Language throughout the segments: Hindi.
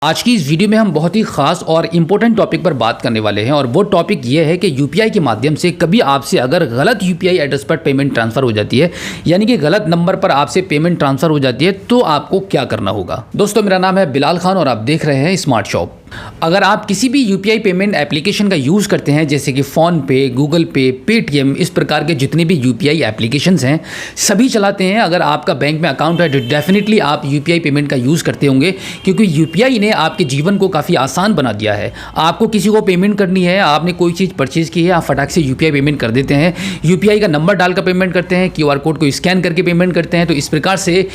आज की इस वीडियो में हम बहुत ही खास और इम्पोर्टेंट टॉपिक पर बात करने वाले हैं और वो टॉपिक ये है कि यूपीआई के माध्यम से कभी आपसे अगर गलत यूपीआई एड्रेस पर पेमेंट ट्रांसफ़र हो जाती है, यानी कि गलत नंबर पर आपसे पेमेंट ट्रांसफ़र हो जाती है, तो आपको क्या करना होगा। दोस्तों, मेरा नाम है बिलाल खान और आप देख रहे हैं स्मार्ट शॉप। अगर आप किसी भी यूपीआई पेमेंट एप्लीकेशन का यूज़ करते हैं, जैसे कि फ़ोनपे, गूगल पे, पेटीएम, इस प्रकार के जितने भी यूपीआई एप्लीकेशंस हैं सभी चलाते हैं, अगर आपका बैंक में अकाउंट है तो डेफिनेटली आप यूपीआई पेमेंट का यूज़ करते होंगे, क्योंकि यूपीआई ने आपके जीवन को काफ़ी आसान बना दिया है। आपको किसी को पेमेंट करनी है, आपने कोई चीज़ परचेज़ की है, आप फटाक से यूपीआई पेमेंट कर देते हैं, यूपीआई का नंबर डालकर पेमेंट करते हैं, क्यूआर कोड को स्कैन करके पेमेंट करते हैं। तो इस प्रकार से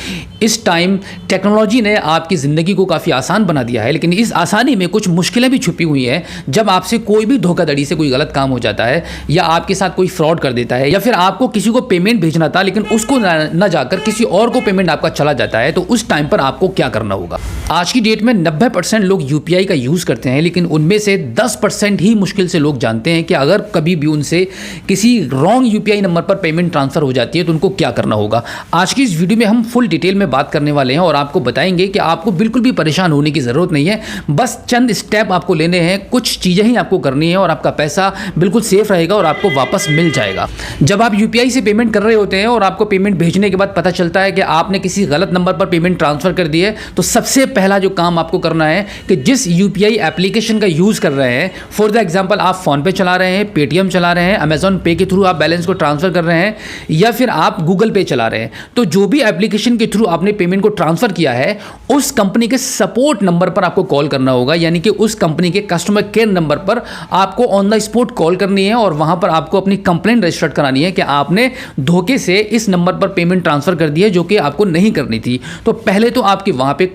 इस टाइम टेक्नोलॉजी ने आपकी ज़िंदगी को काफ़ी आसान बना दिया है, लेकिन इस आसानी में कुछ मुश्किलें भी छुपी हुई हैं। जब आपसे कोई भी धोखाधड़ी से कोई गलत काम हो जाता है, या आपके साथ कोई फ्रॉड कर देता है, या फिर आपको किसी को पेमेंट भेजना था लेकिन उसको न जाकर किसी और को पेमेंट आपका चला जाता है, तो उस टाइम पर आपको क्या करना होगा। आज की डेट में 90% लोग यूपीआई का यूज़ करते हैं, लेकिन उनमें से 10% ही मुश्किल से लोग जानते हैं कि अगर कभी भी उनसे किसी रॉन्ग यूपीआई नंबर पर पेमेंट ट्रांसफ़र हो जाती है तो उनको क्या करना होगा। आज की इस वीडियो में हम फुल डिटेल में बात करने वाले हैं और आपको बताएंगे कि आपको बिल्कुल भी परेशान होने की ज़रूरत नहीं है, बस चंद स्टेप आपको लेने हैं, कुछ चीज़ें ही आपको करनी है और आपका पैसा बिल्कुल सेफ रहेगा और आपको वापस मिल जाएगा। जब आप यूपीआई से पेमेंट कर रहे होते हैं और आपको पेमेंट भेजने के बाद पता चलता है कि आपने किसी गलत नंबर पर पेमेंट ट्रांसफ़र कर दी है, तो सबसे पहला जो काम आपको करना है कि जिस यूपीआई एप्लीकेशन का यूज़ कर रहे हैं, फॉर द एग्जांपल आप फ़ोनपे चला रहे हैं, पेटीएम चला रहे हैं, अमेज़ॉन पे के थ्रू आप बैलेंस को ट्रांसफ़र कर रहे हैं, या फिर आप गूगल पे चला रहे हैं, तो जो भी एप्लीकेशन के थ्रू आपने पेमेंट को ट्रांसफ़र किया है, उस कंपनी के सपोर्ट नंबर पर आपको कॉल करना होगा, यानी कि उस कंपनी के कस्टमर केयर नंबर पर आपको ऑन द स्पॉट कॉल करनी है और वहां पर आपको अपनी कंप्लेंट रजिस्टर करानी है कि आपने धोखे से इस नंबर पर पेमेंट ट्रांसफ़र कर दी है, जो कि आपको नहीं करनी थी। तो पहले तो आपकी वहां पे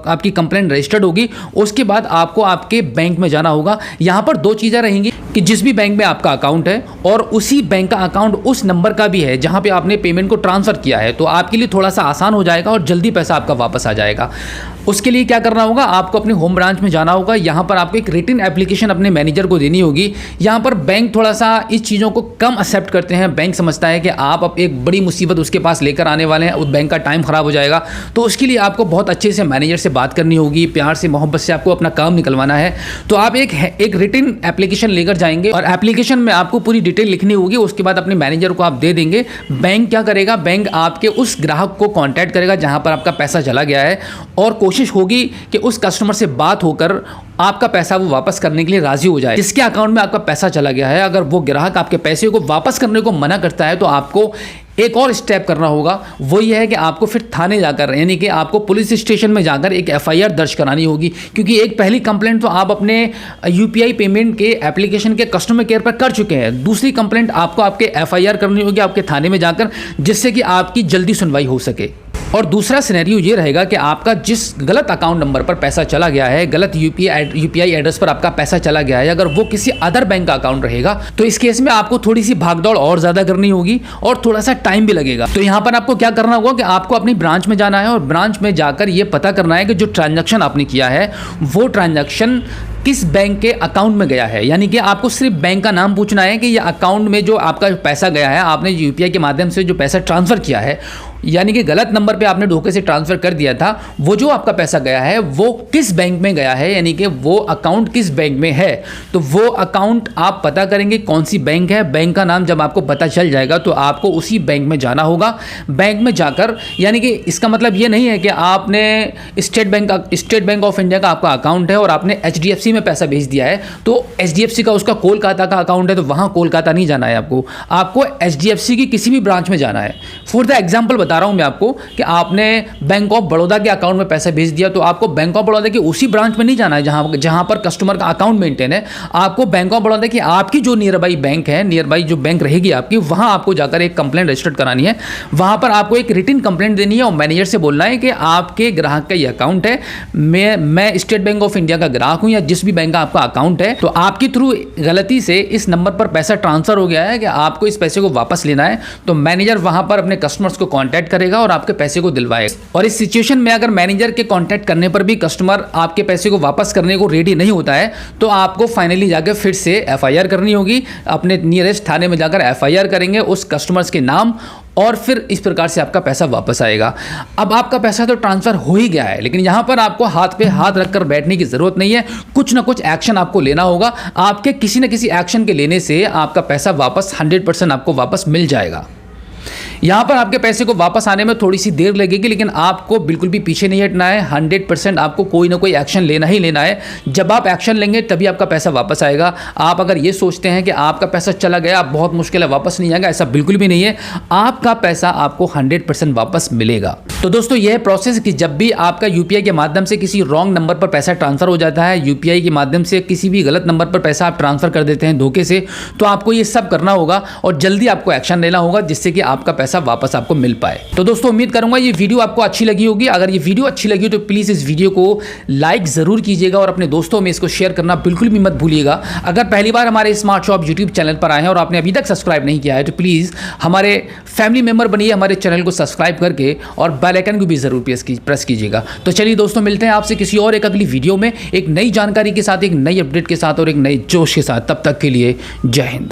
आपकी कंप्लेंट रजिस्टर्ड होगी, उसके बाद आपको आपके बैंक में जाना होगा। यहां पर दो चीज़ें रहेंगी कि जिस भी बैंक में आपका अकाउंट है और उसी बैंक का अकाउंट उस नंबर का भी है जहां पे आपने पेमेंट को ट्रांसफ़र किया है, तो आपके लिए थोड़ा सा आसान हो जाएगा और जल्दी पैसा आपका वापस आ जाएगा। उसके लिए क्या करना होगा, आपको अपने होम ब्रांच में जाना होगा, यहाँ पर आपको एक रिटन एप्लीकेशन अपने मैनेजर को देनी होगी। यहाँ पर बैंक थोड़ा सा इस चीज़ों को कम एक्सेप्ट करते हैं, बैंक समझता है कि आप अब एक बड़ी मुसीबत उसके पास लेकर आने वाले हैं, उस बैंक का टाइम ख़राब हो जाएगा। तो उसके लिए आपको बहुत अच्छे से मैनेजर से बात करनी होगी, प्यार से मोहब्बत से आपको अपना काम निकलवाना है। तो आप एक रिटन एप्लीकेशन लेकर जाएंगे और एप्लीकेशन में आपको पूरी डिटेल लिखनी होगी, उसके बाद अपने मैनेजर को आप दे देंगे। बैंक क्या करेगा, बैंक आपके उस ग्राहक को कॉन्टैक्ट करेगा जहाँ पर आपका पैसा चला गया है, और कोशिश होगी कि उस कस्टमर से बात होकर आपका पैसा वो वापस करने के लिए राजी हो जाए, जिसके अकाउंट में आपका पैसा चला गया है। अगर वो ग्राहक आपके पैसे को वापस करने को मना करता है, तो आपको एक और स्टेप करना होगा, वो ये है कि आपको फिर थाने जाकर, यानी कि आपको पुलिस स्टेशन में जाकर एक एफआईआर दर्ज करानी होगी, क्योंकि एक पहली कंप्लेंट तो आप अपने यूपीआई पेमेंट के एप्लीकेशन के कस्टमर केयर पर कर चुके हैं, दूसरी कंप्लेंट आपको आपके एफआईआर करनी होगी आपके थाने में जाकर, जिससे कि आपकी जल्दी सुनवाई हो सके। और दूसरा सिनेरियो ये रहेगा कि आपका जिस गलत अकाउंट नंबर पर पैसा चला गया है, गलत यूपीआई एड्रेस पर आपका पैसा चला गया है, अगर वो किसी अदर बैंक का अकाउंट रहेगा, तो इस केस में आपको थोड़ी सी भागदौड़ और ज़्यादा करनी होगी और थोड़ा सा टाइम भी लगेगा। तो यहाँ पर आपको क्या करना होगा कि आपको अपनी ब्रांच में जाना है और ब्रांच में जाकर ये पता करना है कि जो ट्रांजैक्शन आपने किया है वो ट्रांजैक्शन किस बैंक के अकाउंट में गया है। यानी कि आपको सिर्फ बैंक का नाम पूछना है कि ये अकाउंट में जो आपका पैसा गया है, आपने यूपीआई के माध्यम से जो पैसा ट्रांसफ़र किया है, यानी कि गलत नंबर पे आपने धोखे से ट्रांसफ़र कर दिया था, वो जो आपका पैसा गया है वो किस बैंक में गया है, यानी कि वो अकाउंट किस बैंक में है। तो वो अकाउंट आप पता करेंगे कौन सी बैंक है, बैंक का नाम जब आपको पता चल जाएगा तो आपको उसी बैंक में जाना होगा। बैंक में जाकर, यानी कि इसका मतलब ये नहीं है कि आपने स्टेट बैंक ऑफ इंडिया का आपका अकाउंट है और आपने एचडीएफसी में पैसा भेज दिया है, तो एचडीएफसी का उसका कोलकाता का अकाउंट है, तो वहाँ कोलकाता नहीं जाना है आपको एचडीएफसी की किसी भी ब्रांच में जाना है। फॉर द एग्जाम्पल बता रहा हूं मैं आपको कि आपने बैंक ऑफ बड़ौदा के अकाउंट में पैसा भेज दिया, तो आपको बैंक ऑफ बड़ौदा के उसी ब्रांच में नहीं जाना है जहां पर कस्टमर का अकाउंट मेंटेन है। आपको बैंक ऑफ बड़ौदा की आपकी जो नियर बाई बैंक है, नियर बाई जो बैंक रहेगी आपकी, वहां आपको जाकर एक कंप्लेंट रजिस्टर करानी है। वहां पर आपको एक रिटन कंप्लेंट देनी है और मैनेजर से बोलना है कि आपके ग्राहक का ये अकाउंट है, मैं स्टेट बैंक ऑफ इंडिया का ग्राहक हूं या जिस भी बैंक का आपका अकाउंट है, तो आपके थ्रू गलती से इस नंबर पर पैसा ट्रांसफर हो गया है कि आपको इस पैसे को वापस लेना है। तो मैनेजर वहां पर अपने कस्टमर्स को कॉन्टैक्ट करेगा और आपके पैसे को दिलवाएगा। और इस सिचुएशन में अगर मैनेजर के कांटेक्ट करने पर भी कस्टमर आपके पैसे को वापस करने को रेडी नहीं होता है, तो आपको फाइनली जाकर फिर से एफआईआर करनी होगी। अपने नियरेस्ट थाने में जाकर एफआईआर करेंगे उस कस्टमर्स के नाम और फिर इस प्रकार से आपका पैसा वापस आएगा। अब आपका पैसा तो ट्रांसफ़र हो ही गया है, लेकिन यहाँ पर आपको हाथ पे हाथ रखकर बैठने की ज़रूरत नहीं है। कुछ ना कुछ एक्शन आपको लेना होगा। आपके किसी न किसी एक्शन के लेने से आपका पैसा वापस 100% आपको वापस मिल जाएगा। यहाँ पर आपके पैसे को वापस आने में थोड़ी सी देर लगेगी, लेकिन आपको बिल्कुल भी पीछे नहीं हटना है। 100% आपको कोई ना कोई एक्शन लेना ही लेना है। जब आप एक्शन लेंगे तभी आपका पैसा वापस आएगा। आप अगर ये सोचते हैं कि आपका पैसा चला गया, बहुत मुश्किल है, वापस नहीं आएगा, ऐसा बिल्कुल भी नहीं है। आपका पैसा आपको 100% वापस मिलेगा। तो दोस्तों, यह प्रोसेस कि जब भी आपका यूपीआई के माध्यम से किसी रॉन्ग नंबर पर पैसा ट्रांसफ़र हो जाता है, यूपीआई के माध्यम से किसी भी गलत नंबर पर पैसा आप ट्रांसफ़र कर देते हैं धोखे से, तो आपको ये सब करना होगा और जल्दी आपको एक्शन लेना होगा, जिससे कि आपका पैसा वापस आपको मिल पाए। तो दोस्तों, उम्मीद करूंगा ये वीडियो आपको अच्छी लगी होगी। अगर ये वीडियो अच्छी लगी हो तो प्लीज़ इस वीडियो को लाइक ज़रूर कीजिएगा और अपने दोस्तों में इसको शेयर करना बिल्कुल भी मत भूलिएगा। अगर पहली बार हमारे स्मार्ट शॉप यूट्यूब चैनल पर आए हैं और आपने अभी तक सब्सक्राइब नहीं किया है तो प्लीज़ हमारे फैमिली मेंबर बनिए, हमारे चैनल को सब्सक्राइब करके और बेल आइकन को भी ज़रूर प्रेस कीजिएगा। तो चलिए दोस्तों, मिलते हैं आपसे किसी और एक अगली वीडियो में, एक नई जानकारी के साथ, एक नई अपडेट के साथ और एक नए जोश के साथ। तब तक के लिए जय हिंद।